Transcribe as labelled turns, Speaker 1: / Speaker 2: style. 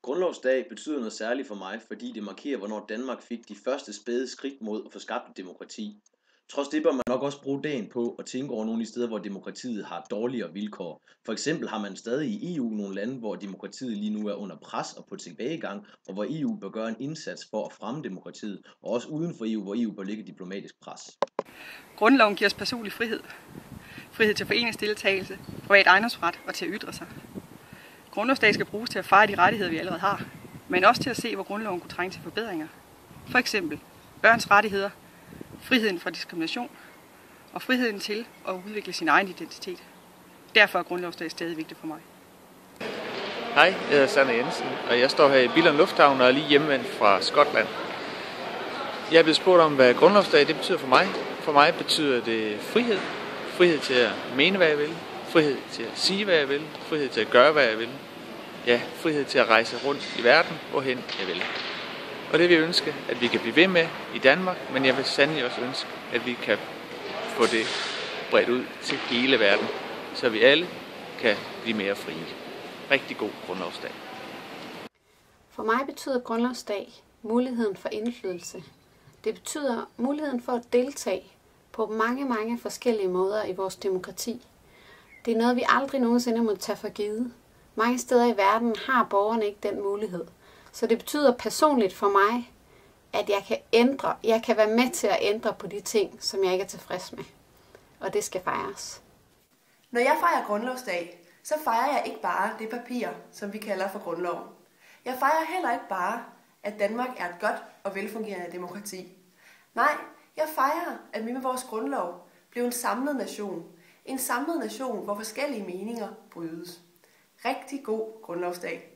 Speaker 1: Grundlovsdag betyder noget særligt for mig, fordi det markerer, hvornår Danmark fik de første spæde skridt mod at få skabt et demokrati. Trods det bør man nok også bruge dagen på at tænke over nogle af de steder, hvor demokratiet har dårligere vilkår. For eksempel har man stadig i EU nogle lande, hvor demokratiet lige nu er under pres og på tilbagegang, og hvor EU bør gøre en indsats for at fremme demokratiet, og også uden for EU, hvor EU bør lægge diplomatisk pres.
Speaker 2: Grundloven giver os personlig frihed. Frihed til foreningsdeltagelse, privat ejendomsret og til at ytre sig. Grundlovsdag skal bruges til at fejre de rettigheder, vi allerede har, men også til at se, hvor grundloven kunne trænge til forbedringer. For eksempel børns rettigheder, friheden fra diskrimination og friheden til at udvikle sin egen identitet. Derfor er grundlovsdag stadig vigtigt for mig.
Speaker 3: Hej, jeg hedder Sanne Jensen, og jeg står her i Billund Lufthavn og er lige hjemvendt fra Skotland. Jeg er blevet spurgt om, hvad grundlovsdag det betyder for mig. For mig betyder det frihed. Frihed til at mene, hvad jeg vil. Frihed til at sige, hvad jeg vil. Frihed til at gøre, hvad jeg vil. Ja, frihed til at rejse rundt i verden, hvorhen jeg vil. Og det vil jeg ønske, at vi kan blive ved med i Danmark, men jeg vil sandelig også ønske, at vi kan få det bredt ud til hele verden, så vi alle kan blive mere frie. Rigtig god grundlovsdag.
Speaker 4: For mig betyder grundlovsdag muligheden for indflydelse. Det betyder muligheden for at deltage på mange forskellige måder i vores demokrati. Det er noget, vi aldrig nogensinde må tage for givet. Mange steder i verden har borgerne ikke den mulighed. Så det betyder personligt for mig, at jeg kan være med til at ændre på de ting, som jeg ikke er tilfreds med. Og det skal fejres.
Speaker 5: Når jeg fejrer grundlovsdag, så fejrer jeg ikke bare det papir, som vi kalder for grundloven. Jeg fejrer heller ikke bare, at Danmark er et godt og velfungerende demokrati. Nej, jeg fejrer, at vi med vores grundlov blev en samlet nation. En samlet nation, hvor forskellige meninger brydes. Rigtig god grundlovsdag.